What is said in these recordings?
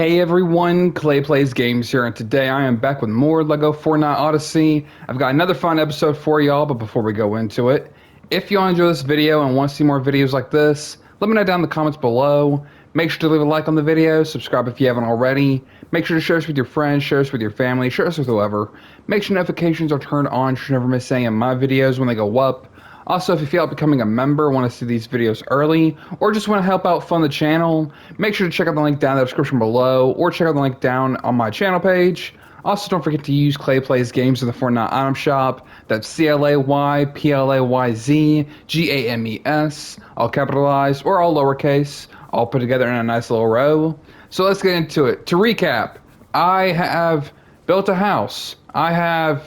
Hey everyone, Clay Plays Games here, and today I am back with more LEGO Fortnite Odyssey. I've got another fun episode for y'all, but before we go into it, if y'all enjoy this video and want to see more videos like this, let me know down in the comments below. Make sure to leave a like on the video, subscribe if you haven't already. Make sure to share this with your friends, share this with your family, share this with whoever. Make sure notifications are turned on so you never miss any of my videos when they go up. Also, if you feel like becoming a member, want to see these videos early, or just want to help out fund the channel, make sure to check out the link down in the description below, or check out the link down on my channel page. Also, don't forget to use Clay Plays Games in the Fortnite item shop. That's ClayPlaysGames, all capitalized or all lowercase, all put together in a nice little row. So let's get into it. To recap, I have built a house. Oh,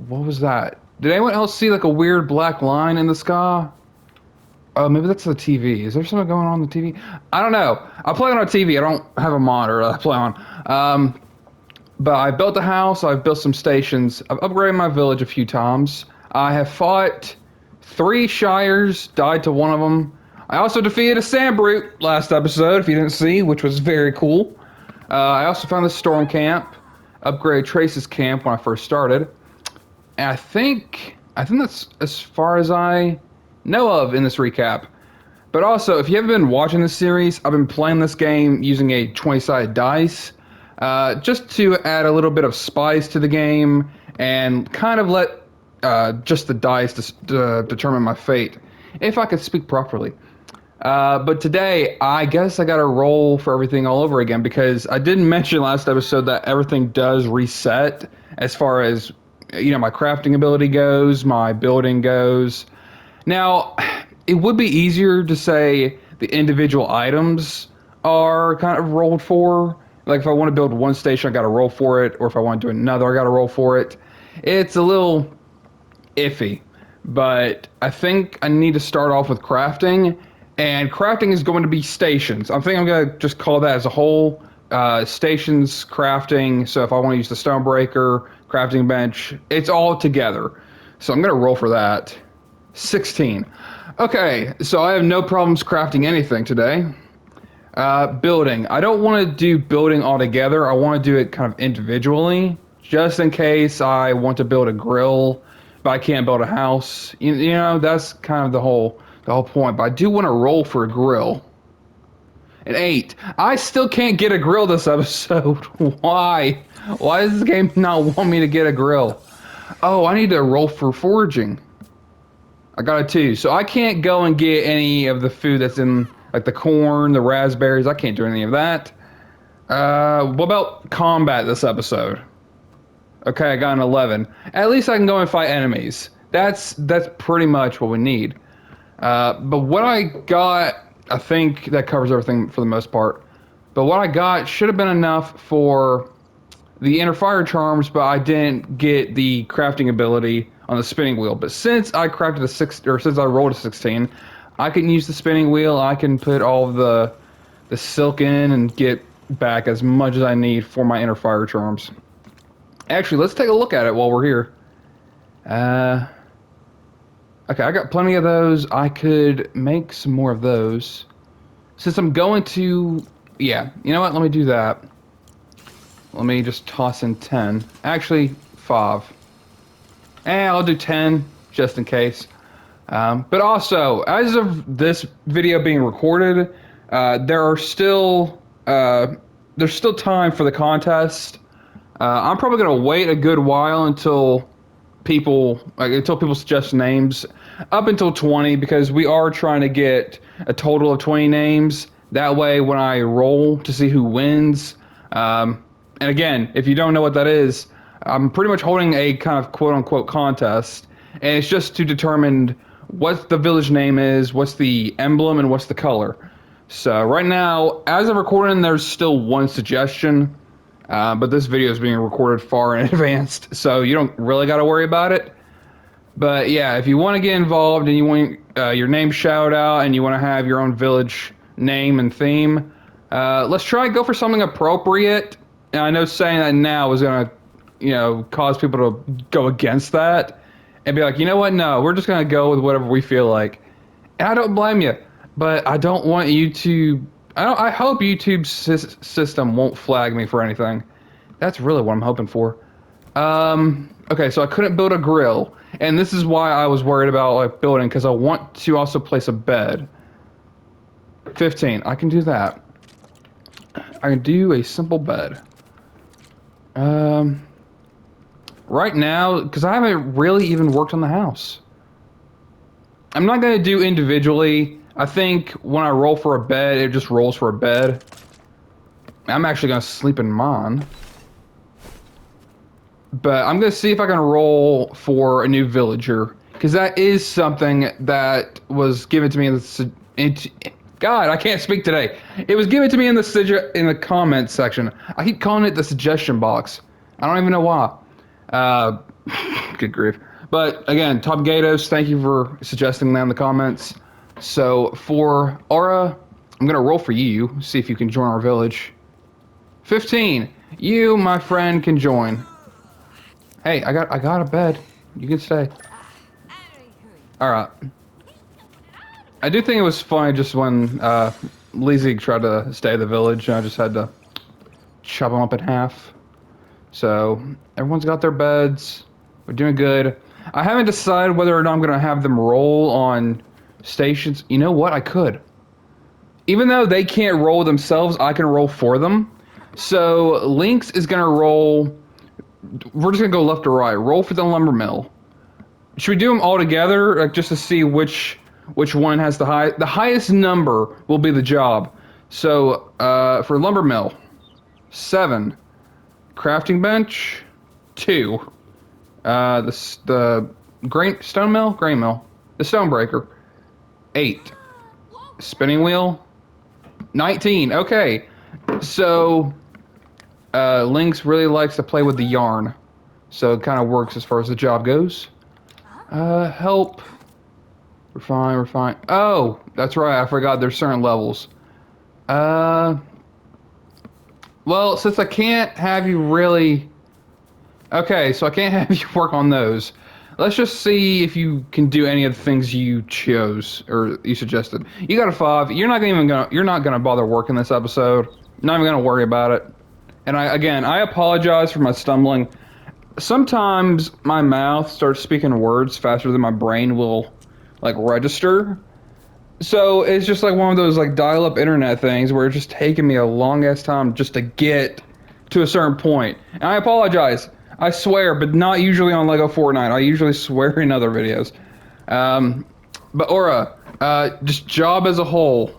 what was that? Did anyone else see like a weird black line in the sky? Oh, maybe that's the TV. Is there something going on the TV? I don't know. I play on a TV. I don't have a monitor that I play on. But I built a house. I've built some stations. I've upgraded my village a few times. I have fought 3 Shires, died to one of them. I also defeated a Sand Brute last episode, if you didn't see, which was very cool. I also found the Storm Camp, upgraded Trace's camp when I first started. And I think that's as far as I know of in this recap. But also, if you haven't been watching this series, I've been playing this game using a 20-sided dice, just to add a little bit of spice to the game and kind of let just the dice determine my fate, if I could speak properly. But today, I guess I got to roll for everything all over again, because I didn't mention last episode that everything does reset as far as, you know, my crafting ability goes, my building goes. Now, it would be easier to say the individual items are kind of rolled for. Like if I want to build one station, I got to roll for it, or if I want to do another, I got to roll for it. It's a little iffy, but I think I need to start off with crafting, and crafting is going to be stations. I think I'm going to just call that as a whole. Stations crafting. So if I want to use the stonebreaker, crafting bench, it's all together. So I'm gonna roll for that. 16. Okay, so I have no problems crafting anything today. Building. I don't want to do building all together. I want to do it kind of individually, just in case I want to build a grill, but I can't build a house. You know, that's kind of the whole point. But I do want to roll for a grill. An 8. I still can't get a grill this episode. Why? Why does this game not want me to get a grill? Oh, I need to roll for foraging. I got a 2. So I can't go and get any of the food that's in, like the corn, the raspberries. I can't do any of that. What about combat this episode? Okay, I got an 11. At least I can go and fight enemies. That's pretty much what we need. But what I got, I think that covers everything for the most part. But what I got should have been enough for the inner fire charms, but I didn't get the crafting ability on the spinning wheel. But since I crafted since I rolled a 16, I can use the spinning wheel. I can put all of the silk in and get back as much as I need for my inner fire charms. Actually, let's take a look at it while we're here. Okay, I got plenty of those. I could make some more of those. Since I'm going to... Yeah, you know what? Let me do that. Let me just toss in 10. Actually, 5. And I'll do 10, just in case. But also, as of this video being recorded, there's still time for the contest. I'm probably going to wait a good while until people suggest names, up until 20, because we are trying to get a total of 20 names. That way, when I roll to see who wins, and again, if you don't know what that is, I'm pretty much holding a kind of quote-unquote contest, and it's just to determine what the village name is, what's the emblem, and what's the color. So right now, as of recording, there's still 1 suggestion. But this video is being recorded far in advance, so you don't really got to worry about it. But yeah, if you want to get involved and you want your name shout out and you want to have your own village name and theme, let's try and go for something appropriate. And I know saying that now is going to, you know, cause people to go against that and be like, you know what? No, we're just going to go with whatever we feel like. And I don't blame you, but I don't want you to I hope YouTube's system won't flag me for anything. That's really what I'm hoping for. Okay, so I couldn't build a grill, and this is why I was worried about like building, because I want to also place a bed. 15. I can do that. I can do a simple bed. Right now, because I haven't really even worked on the house. I'm not gonna do individually. I think when I roll for a bed, it just rolls for a bed. I'm actually gonna sleep in mine. But I'm gonna see if I can roll for a new villager, because that is something that was given to me in the God, I can't speak today. It was given to me in the comments section. I keep calling it the suggestion box. I don't even know why. Good grief. But again, Top Gatos, thank you for suggesting that in the comments. So for Aura, I'm gonna roll for you. See if you can join our village. 15. You, my friend, can join. Hey, I got a bed. You can stay. Alright. I do think it was funny just when Lizzie tried to stay at the village, and I just had to chop them up in half. So, everyone's got their beds. We're doing good. I haven't decided whether or not I'm going to have them roll on stations. You know what? I could. Even though they can't roll themselves, I can roll for them. So, Lynx is going to roll... We're just going to go left or right. Roll for the lumber mill. Should we do them all together, like, just to see which one has the highest number will be the job. So, for lumber mill, 7. Crafting bench, 2. The grain mill, the stone breaker, 8. Spinning wheel, 19. Okay, so Lynx really likes to play with the yarn, so it kind of works as far as the job goes. Help. Refine. Oh, that's right. I forgot there's certain levels. Well, since I can't have you really... Okay, so I can't have you work on those. Let's just see if you can do any of the things you chose, or you suggested. You got a 5. You're not gonna bother working this episode. Not even gonna worry about it. And I apologize for my stumbling. Sometimes my mouth starts speaking words faster than my brain will, like, register. So it's just like one of those like dial-up internet things where it's just taking me a long-ass time just to get to a certain point. And I apologize. I swear, but not usually on LEGO Fortnite. I usually swear in other videos. But Aura, just job as a whole.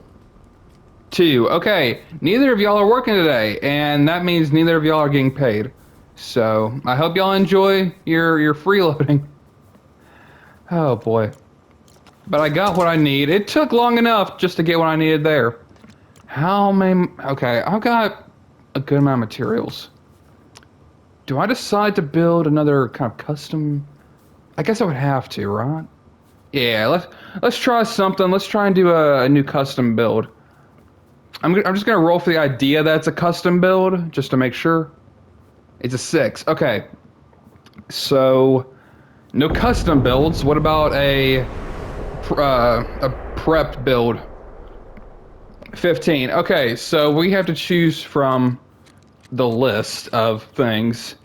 2. Okay, neither of y'all are working today, and that means neither of y'all are getting paid. So I hope y'all enjoy your freeloading. Oh boy. But I got what I need. It took long enough just to get what I needed there. How many... Okay, I've got a good amount of materials. Do I decide to build another kind of custom... I guess I would have to, right? Yeah, let's try something. Let's try and do a new custom build. I'm just going to roll for the idea that it's a custom build, just to make sure. It's a 6. Okay. So, no custom builds. What about a prepped build? 15. Okay, so we have to choose from the list of things.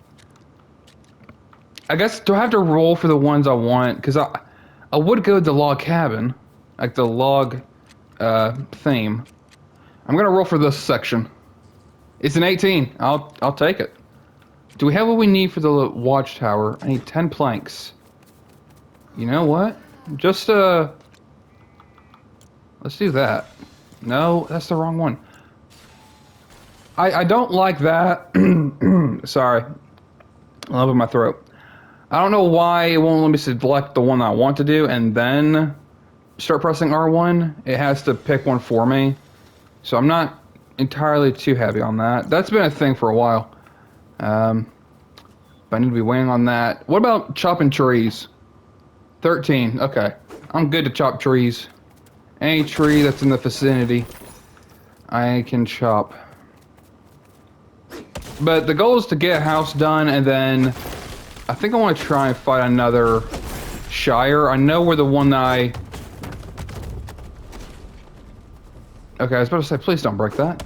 I guess, do I have to roll for the ones I want? Because I would go to the log cabin, like the log theme. I'm gonna roll for this section. It's an 18. I'll take it. Do we have what we need for the watchtower? I need 10 planks. You know what? Just let's do that. No, that's the wrong one. I don't like that. Sorry. Lump in my throat. I don't know why it won't let me select the one I want to do and then start pressing R1. It has to pick one for me. So I'm not entirely too happy on that. That's been a thing for a while. But I need to be waiting on that. What about chopping trees? 13. Okay. I'm good to chop trees. Any tree that's in the vicinity, I can chop. But the goal is to get a house done, and then I think I want to try and find another Shire. I know where the one that Okay, I was about to say, please don't break that.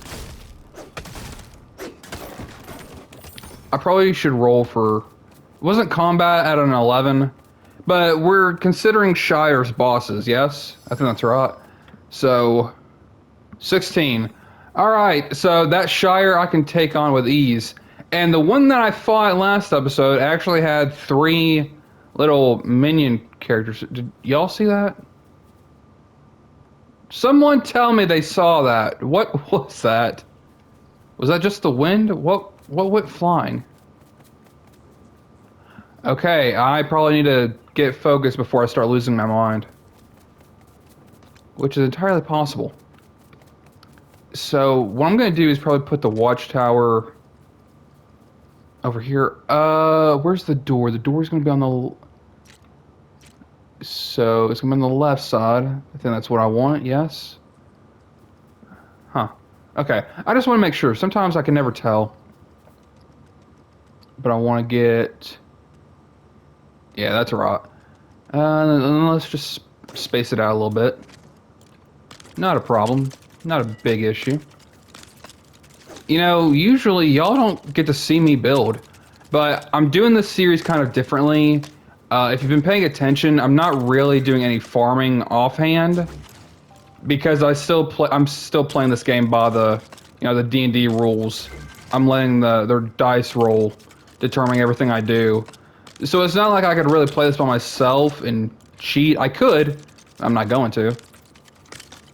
I probably should roll for... It wasn't combat at an 11, but we're considering Shires bosses, yes? I think that's right. So, 16. Alright, so that Shire I can take on with ease. And the one that I fought last episode actually had 3 little minion characters. Did y'all see that? Someone tell me they saw that. What was that? Was that just the wind? What went flying? Okay, I probably need to get focused before I start losing my mind. Which is entirely possible. So, what I'm going to do is probably put the watchtower over here. Where's the door? The door's going to be on the... So, it's going to be on the left side. I think that's what I want, yes? Huh. Okay, I just want to make sure. Sometimes I can never tell. But I want to get... Yeah, that's right. Let's just space it out a little bit. Not a problem. Not a big issue. You know, usually y'all don't get to see me build, but I'm doing this series kind of differently. If you've been paying attention, I'm not really doing any farming offhand because I'm still playing this game by the, you know, the D&D rules. I'm letting their dice roll determining everything I do. So it's not like I could really play this by myself and cheat. I could. I'm not going to.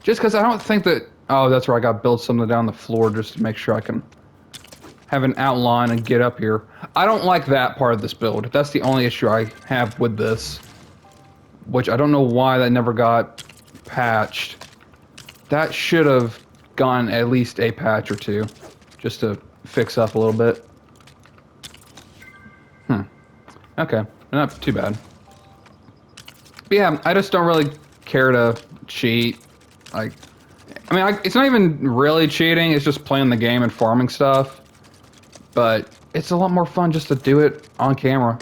Just because I don't think that... Oh, that's where I got to build something down the floor just to make sure I can have an outline and get up here. I don't like that part of this build. That's the only issue I have with this. Which I don't know why that never got patched. That should have gotten at least a patch or two. Just to fix up a little bit. Okay, not too bad. But yeah, I just don't really care to cheat. Like, I mean, it's not even really cheating, it's just playing the game and farming stuff. But it's a lot more fun just to do it on camera.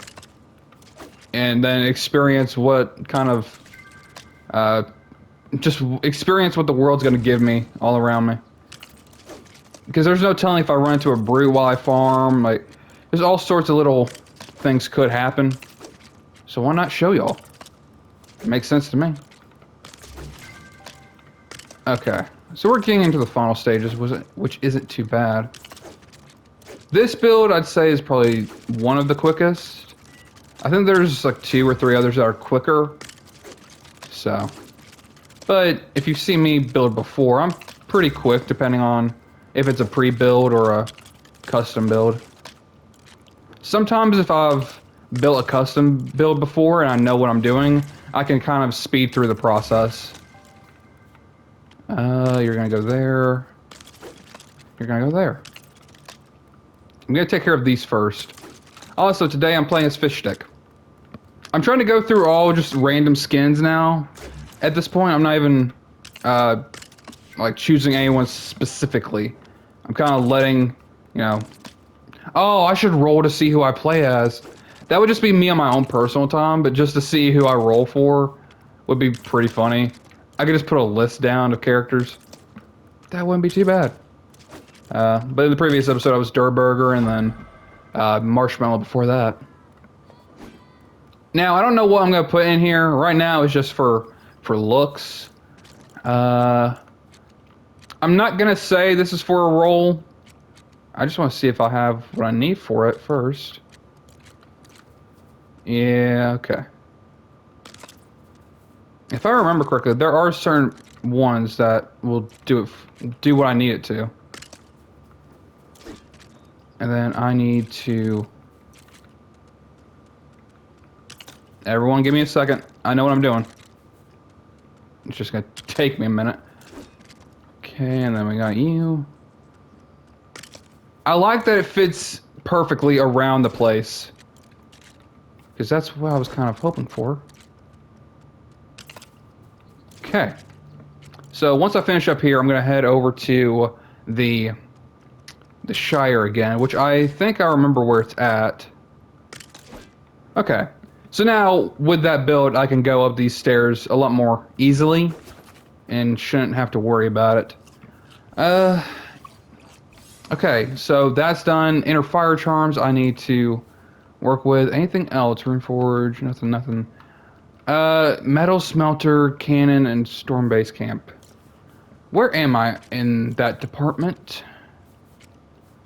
And then experience what kind of... just experience what the world's gonna give me all around me. Because there's no telling if I run into a brute while I farm, like... There's all sorts of little things could happen. So why not show y'all? It makes sense to me. Okay, so we're getting into the final stages, which isn't too bad. This build, I'd say, is probably one of the quickest. I think there's like 2 or 3 others that are quicker. So, but if you've seen me build before, I'm pretty quick, depending on if it's a pre-build or a custom build. Sometimes if I've built a custom build before and I know what I'm doing, I can kind of speed through the process. You're gonna go there. You're gonna go there. I'm gonna take care of these first. Also, today I'm playing as Fish Stick. I'm trying to go through all just random skins now. At this point, I'm not even like choosing anyone specifically. I'm kind of letting, you know. Oh, I should roll to see who I play as. That would just be me on my own personal time, but just to see who I roll for would be pretty funny. I could just put a list down of characters. That wouldn't be too bad. But in the previous episode, I was Durburger and then Marshmallow before that. Now, I don't know what I'm going to put in here. Right now, it's just for looks. I'm not going to say this is for a roll. I just want to see if I have what I need for it first. Yeah, okay. If I remember correctly, there are certain ones that will do what I need it to. And then I need to... Everyone give me a second. I know what I'm doing. It's just going to take me a minute. Okay, and then we got you. I like that it fits perfectly around the place. Because that's what I was kind of hoping for. Okay. So once I finish up here, I'm going to head over to the Shire again, which I think I remember where it's at. Okay. So now, with that build, I can go up these stairs a lot more easily and shouldn't have to worry about it. Uh, okay, so that's done. Inner fire charms I need to work with. Anything else? Rune forge, nothing, nothing. Metal smelter, cannon, and storm base camp. Where am I in that department?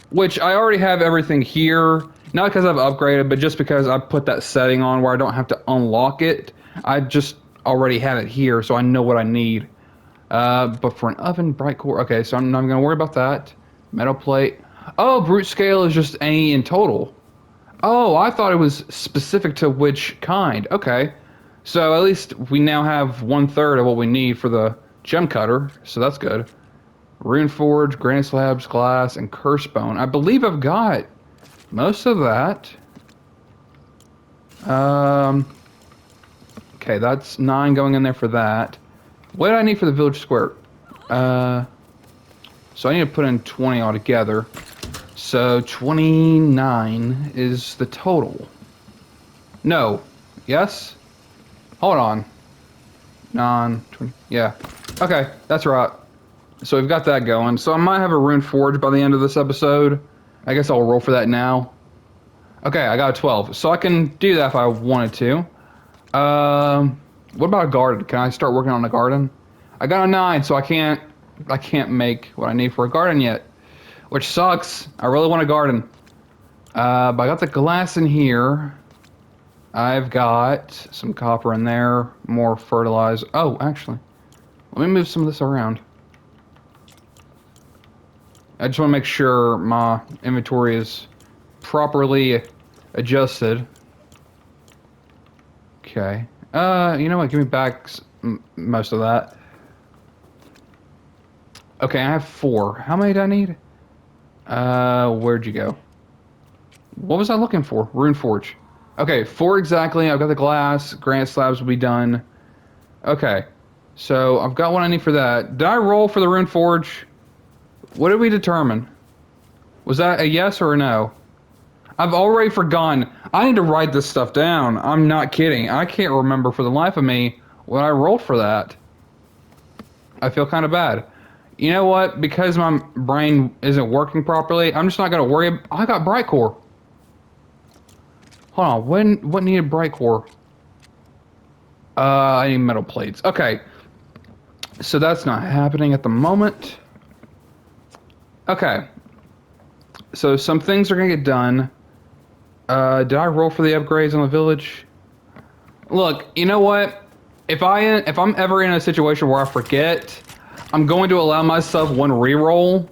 Which I already have everything here. Not because I've upgraded, but just because I put that setting on where I don't have to unlock it. I just already have it here, so I know what I need. But for an oven, bright core. Okay, so I'm not going to worry about that. Metal plate. Oh, brute scale is just any in total. Oh, I thought it was specific to which kind. Okay. So at least we now have 1/3 of what we need for the gem cutter, so that's good. Rune forge, granite slabs, glass, and curse bone. I believe I've got most of that. Okay, that's 9 going in there for that. What do I need for the village square? So I need to put in 20 altogether. So 29 is the total. No. Yes? Hold on. 9, 20. Yeah. Okay, that's right. So we've got that going. So I might have a rune forge by the end of this episode. I guess I'll roll for that now. Okay, I got a 12. So I can do that if I wanted to. What about a garden? Can I start working on a garden? I got a 9, so I can't make what I need for a garden yet. Which sucks. I really want a garden. But I got the glass in here. I've got some copper in there. More fertilizer. Oh, actually. Let me move some of this around. I just want to make sure my inventory is properly adjusted. Okay. You know what? Give me back most of that. Okay, I have 4. How many do I need? Where'd you go? What was I looking for? Rune forge. Okay, 4 exactly. I've got the glass. Granite slabs will be done. Okay. So, I've got what I need for that. Did I roll for the rune forge? What did we determine? Was that a yes or a no? I've already forgotten. I need to write this stuff down. I'm not kidding. I can't remember for the life of me when I rolled for that. I feel kind of bad. You know what? Because my brain isn't working properly, I'm just not going to worry. I got bright core. Hold on. What needed bright core? I need metal plates. Okay. So that's not happening at the moment. Okay. So some things are going to get done. Did I roll for the upgrades on the village? Look, you know what? If I'm ever in a situation where I forget, I'm going to allow myself one reroll,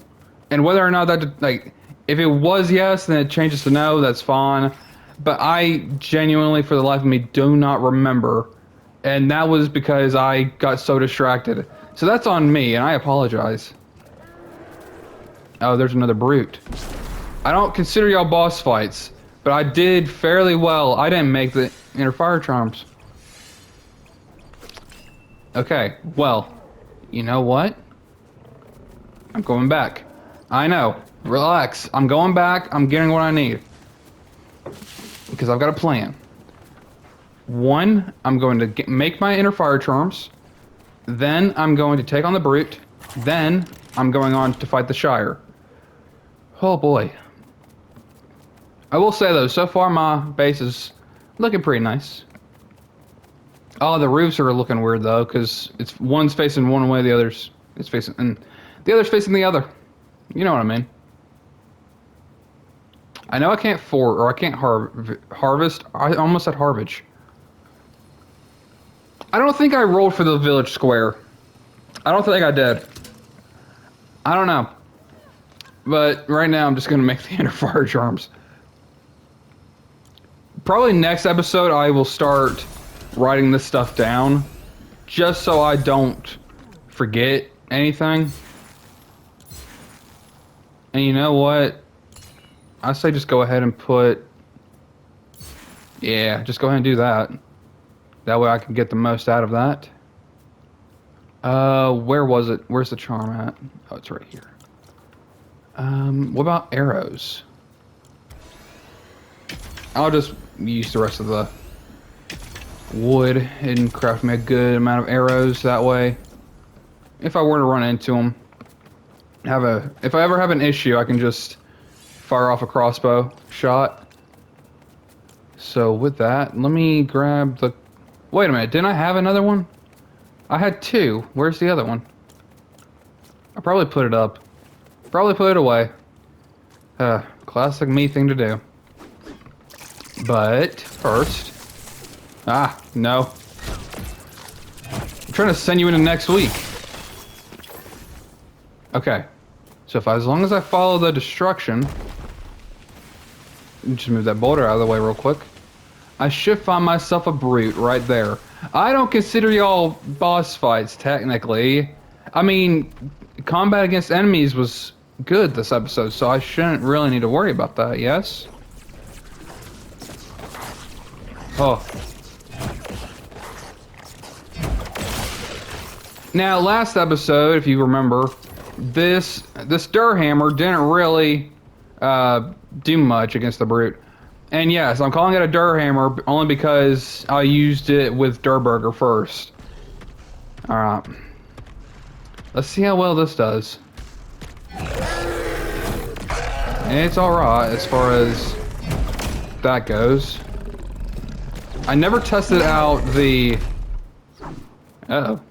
and whether or not that, like, if it was yes, then it changes to no. That's fine. But I genuinely, for the life of me, do not remember, and that was because I got so distracted. So that's on me, and I apologize. Oh, there's another brute. I don't consider y'all boss fights, but I did fairly well. I didn't make the inner fire charms. Okay, well, you know what? I'm going back. I know. Relax. I'm going back. I'm getting what I need. Because I've got a plan. 1, I'm going to make my inner fire charms. Then I'm going to take on the brute. Then I'm going on to fight the Shire. Oh boy. I will say though, so far my base is looking pretty nice. Oh, the roofs are looking weird though, because it's one's facing one way, the other's facing, and the other's facing the other. You know what I mean? I know I can't I can't harvest. I almost said harvest. I don't think I rolled for the village square. I don't think I did. I don't know. But right now I'm just gonna make the inner fire charms. Probably next episode I will start writing this stuff down, just so I don't forget anything. And you know what? I say just go ahead and put... Yeah, just go ahead and do that. That way I can get the most out of that. Where was it? Where's the charm at? Oh, it's right here. What about arrows? I'll just use the rest of the wood and craft me a good amount of arrows that way. If I were to run into them. If I ever have an issue, I can just fire off a crossbow shot. So with that, let me grab the... Wait a minute, didn't I have another one? I had two. Where's the other one? I probably put it up. Probably put it away. Classic me thing to do. But first... Ah, no. I'm trying to send you into next week. Okay. So as long as I follow the destruction... Just move that boulder out of the way real quick. I should find myself a brute right there. I don't consider y'all boss fights, technically. I mean, combat against enemies was good this episode, so I shouldn't really need to worry about that, yes? Oh. Now, last episode, if you remember, this Durhammer didn't really do much against the brute. And yes, I'm calling it a Durhammer only because I used it with Durburger first. Alright. Let's see how well this does. It's alright as far as that goes. I never tested out the... Uh-oh.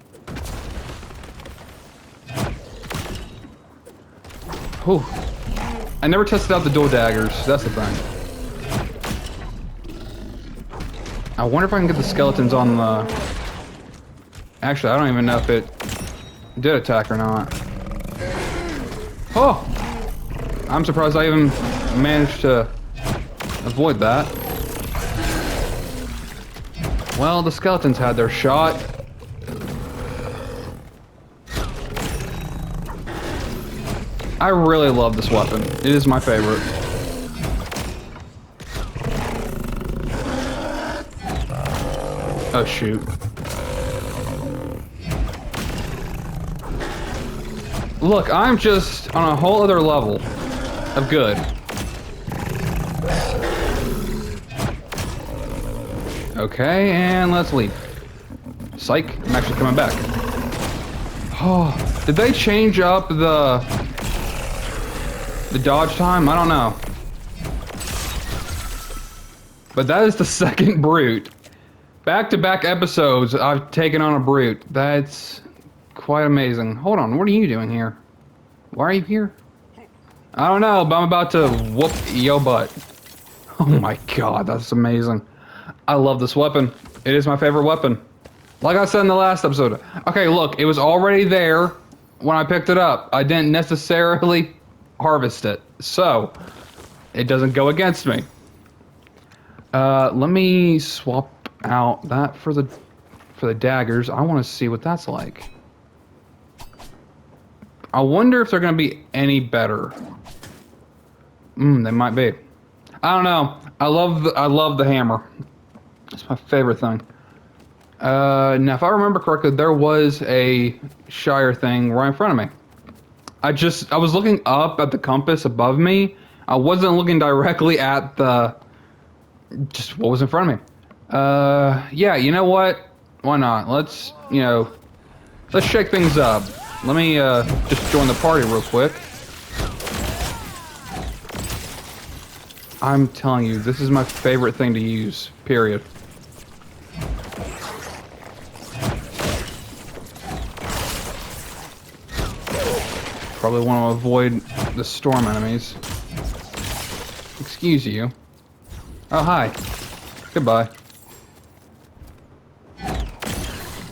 Whew. I never tested out the dual daggers, that's the thing. I wonder if I can get the skeletons on the... Actually, I don't even know if it did attack or not. Oh! I'm surprised I even managed to avoid that. Well, the skeletons had their shot. I really love this weapon. It is my favorite. Oh shoot. Look, I'm just on a whole other level of good. Okay, and let's leave. Psych, I'm actually coming back. Oh, did they change up the dodge time? I don't know. But that is the second brute. Back-to-back episodes, I've taken on a brute. That's quite amazing. Hold on, what are you doing here? Why are you here? I don't know, but I'm about to whoop your butt. Oh my god, that's amazing. I love this weapon. It is my favorite weapon. Like I said in the last episode. Okay, look, it was already there when I picked it up. I didn't necessarily harvest it, so it doesn't go against me. Let me swap out that for the daggers. I want to see what that's like. I wonder if they're going to be any better. They might be. I don't know. I love the hammer. It's my favorite thing. Now, if I remember correctly, there was a Shire thing right in front of me. I was looking up at the compass above me. I wasn't looking directly at just what was in front of me. Yeah, you know what? Why not? Let's shake things up. Let me, just join the party real quick. I'm telling you, this is my favorite thing to use, period. Probably want to avoid the storm enemies. Excuse you. Oh, hi. Goodbye.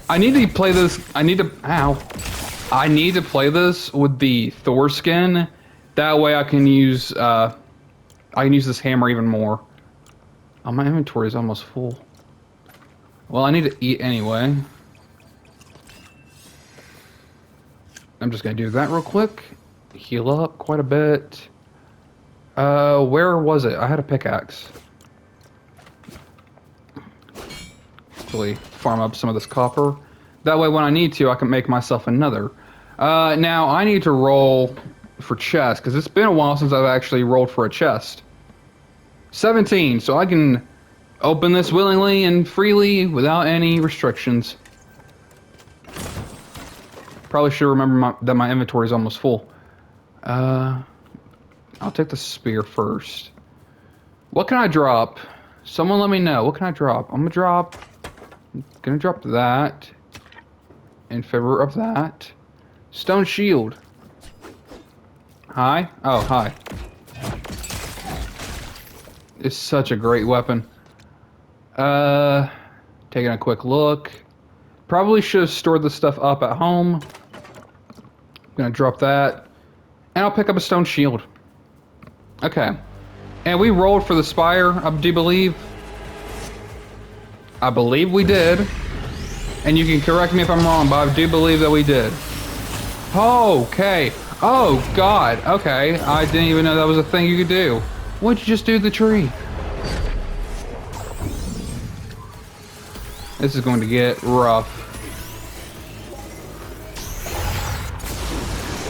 I need to play this. I need to play this with the Thor skin. That way I can use this hammer even more. Oh, my inventory is almost full. Well, I need to eat anyway. I'm just gonna do that real quick. Heal up quite a bit. Where was it? I had a pickaxe. Actually, farm up some of this copper. That way, when I need to, I can make myself another. Now, I need to roll for chest, because it's been a while since I've actually rolled for a chest. 17, so I can open this willingly and freely without any restrictions. Probably should remember that my inventory is almost full. Uh, I'll take the spear first. What can I drop? Someone let me know. What can I drop? I'm gonna drop that in favor of that. Stone shield. Hi? Oh, hi. It's such a great weapon. Taking a quick look. Probably should have stored the stuff up at home. Gonna drop that. And I'll pick up a stone shield. Okay. And we rolled for the spire, I do believe. I believe we did. And you can correct me if I'm wrong, but I do believe that we did. Okay. Oh, God. Okay. I didn't even know that was a thing you could do. What'd you just do to the tree? This is going to get rough.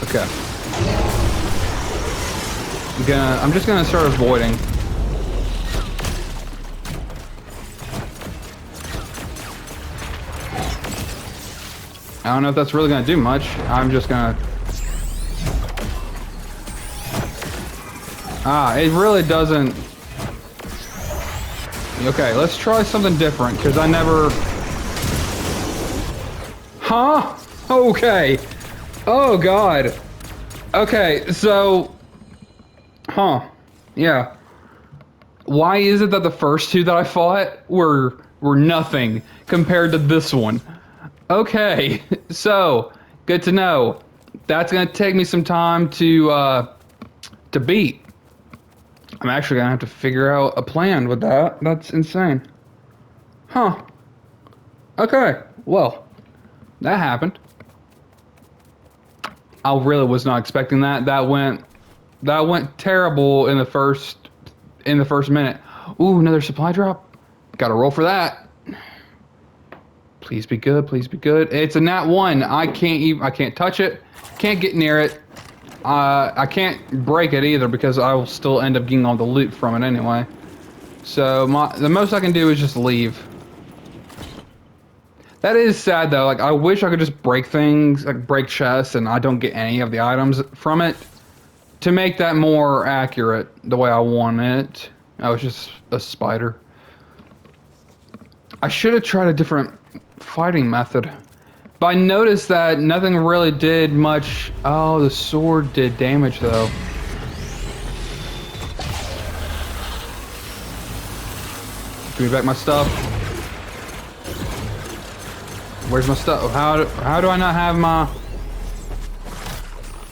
Okay. I'm just gonna start avoiding. I don't know if that's really gonna do much. I'm just gonna... it really doesn't... Okay, let's try something different, because I never... Huh? Okay. Oh, God. Okay, so... Huh. Yeah. Why is it that the first two that I fought were nothing compared to this one? Okay, so good to know. That's gonna take me some time to beat. I'm actually gonna have to figure out a plan with that. That's insane. Huh. Okay, well, that happened. I really was not expecting that. That went terrible in the first minute. Ooh, another supply drop. Gotta roll for that. Please be good, please be good. It's a nat 1. I can't touch it. Can't get near it. I can't break it either because I will still end up getting all the loot from it anyway. So the most I can do is just leave. That is sad though. Like I wish I could just break things, like break chests, and I don't get any of the items from it. To make that more accurate, the way I want it. Oh, it's just a spider. I should have tried a different fighting method. But I noticed that nothing really did much. Oh, the sword did damage though. Give me back my stuff. Where's my stuff? How do I not have my...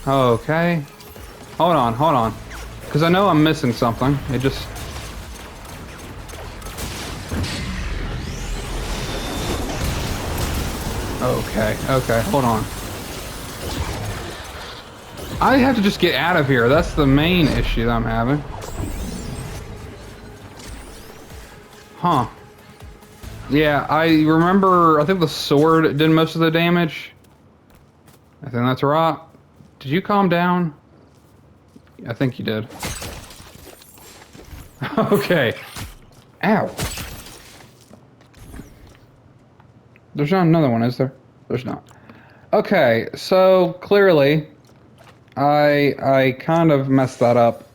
Okay. Hold on. Because I know I'm missing something. It just... Okay, hold on. I have to just get out of here. That's the main issue that I'm having. Huh. Yeah, I remember, I think the sword did most of the damage. I think that's right. Did you calm down? I think you did. Okay. Ow. There's not another one, is there? There's not. Okay, so clearly, I kind of messed that up.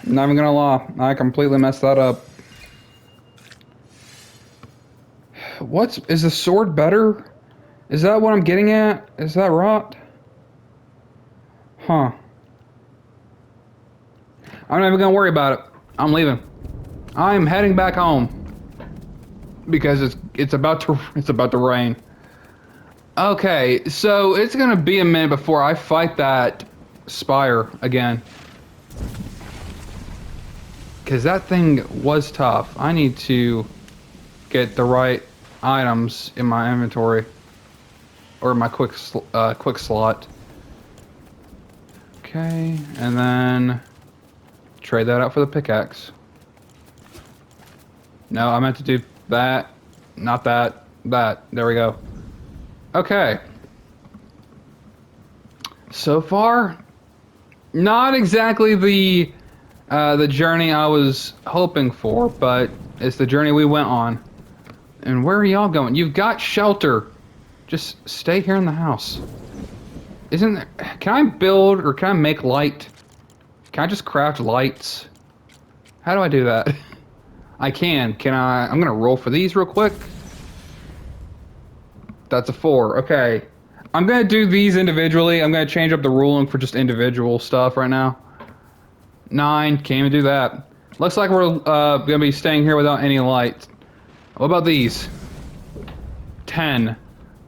Not even gonna lie, I completely messed that up. Is the sword better? Is that what I'm getting at? Is that right? Huh. I'm not even gonna worry about it. I'm leaving. I'm heading back home. Because it's about to rain. Okay, so it's gonna be a minute before I fight that spire again. Cause that thing was tough. I need to get the right items in my inventory. Or my quick slot. Okay, and then trade that out for the pickaxe. No, I meant to do that, not that, that. There we go. Okay. So far, not exactly the journey I was hoping for, but it's the journey we went on. And where are y'all going? You've got shelter. Just stay here in the house. Isn't there... Can I build or can I make light? Can I just craft lights? How do I do that? I can. Can I... I'm gonna roll for these real quick. That's a 4. Okay. I'm gonna do these individually. I'm gonna change up the ruling for just individual stuff right now. 9. Can't even do that. Looks like we're gonna be staying here without any light. What about these? 10.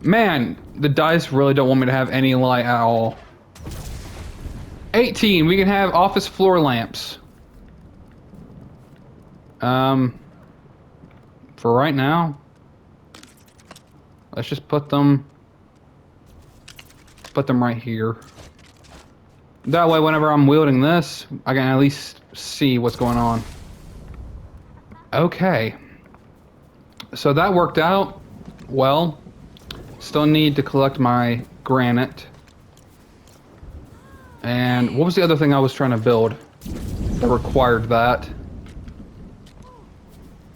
Man, the dice really don't want me to have any light at all. 18. We can have office floor lamps. For right now, let's just put them right here. That way, whenever I'm wielding this, I can at least see what's going on. Okay. So that worked out well. Still need to collect my granite. And what was the other thing I was trying to build that required that?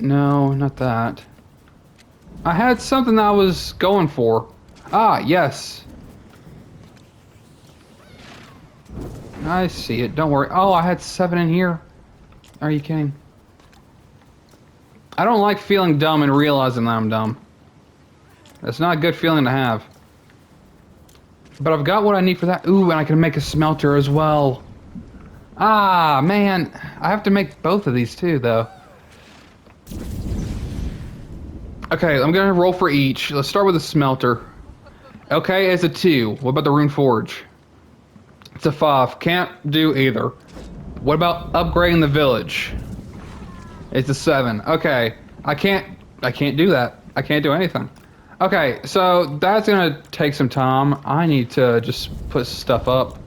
No, not that. I had something that I was going for. Ah, yes. I see it. Don't worry. Oh, I had 7 in here. Are you kidding? I don't like feeling dumb and realizing that I'm dumb. That's not a good feeling to have. But I've got what I need for that. Ooh, and I can make a smelter as well. Ah, man. I have to make both of these too, though. Okay, I'm gonna roll for each. Let's start with the smelter. Okay, it's a 2. What about the rune forge? It's a 5. Can't do either. What about upgrading the village? It's a 7. Okay, I can't do that. I can't do anything. Okay, so that's gonna take some time. I need to just put stuff up.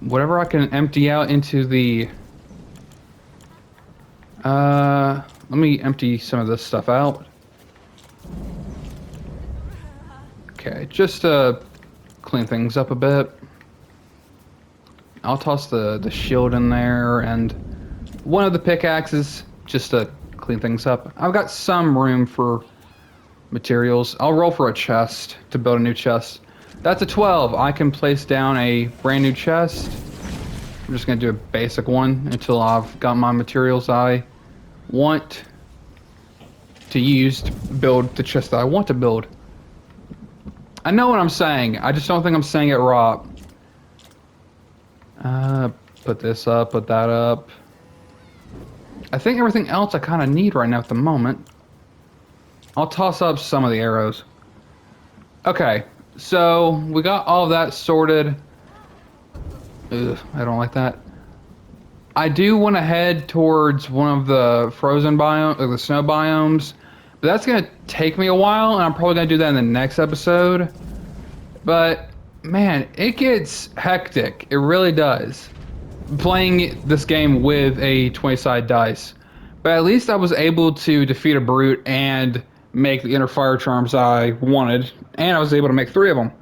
Whatever I can empty out into the... let me empty some of this stuff out. Okay, just to clean things up a bit. I'll toss the shield in there and one of the pickaxes just to clean things up. I've got some room for materials. I'll roll for a chest to build a new chest. That's a 12. I can place down a brand new chest. I'm just gonna do a basic one until I've got my materials I want to use to build the chest that I want to build. I know what I'm saying. I just don't think I'm saying it right. Put this up, put that up. I think everything else I kind of need right now at the moment. I'll toss up some of the arrows. Okay, so we got all of that sorted. Ugh, I don't like that. I do want to head towards one of the frozen biomes, or the snow biomes, but that's going to take me a while, and I'm probably going to do that in the next episode. But, man, it gets hectic. It really does. Playing this game with a 20-sided dice. But at least I was able to defeat a brute and make the inner fire charms I wanted, and I was able to make 3 of them.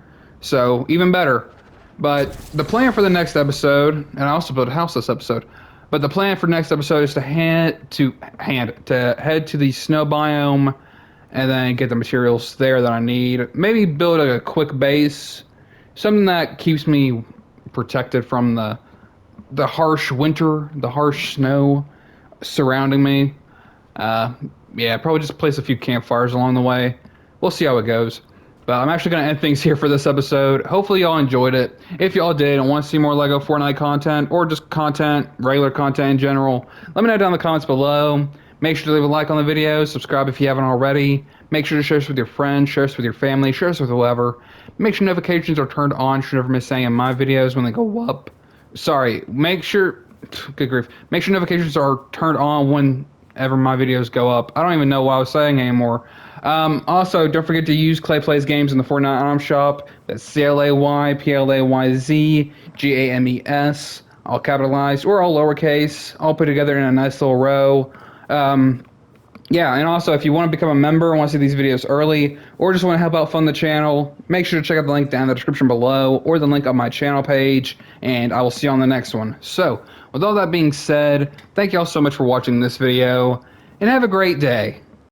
So, even better. But the plan for the next episode, and I also built a house this episode, but the plan for next episode is to head to the snow biome and then get the materials there that I need. Maybe build a quick base, something that keeps me protected from the harsh winter, the harsh snow surrounding me. Yeah, probably just place a few campfires along the way. We'll see how it goes. But I'm actually going to end things here for this episode. Hopefully y'all enjoyed it. If y'all did and want to see more LEGO Fortnite content or just content, regular content in general, let me know down in the comments below. Make sure to leave a like on the video, subscribe if you haven't already. Make sure to share this with your friends, share this with your family, share this with whoever. Make sure notifications are turned on so you never miss any of my videos when they go up. Sorry, make sure, good grief, make sure notifications are turned on whenever my videos go up. I don't even know what I was saying anymore. Also, don't forget to use Clay Plays Games in the Fortnite item shop. That's ClayPlaysGames, all capitalized or all lowercase, all put together in a nice little row. Yeah, and also if you want to become a member and want to see these videos early, or just want to help out fund the channel, make sure to check out the link down in the description below, or the link on my channel page, and I will see you on the next one. So, with all that being said, thank you all so much for watching this video, and have a great day.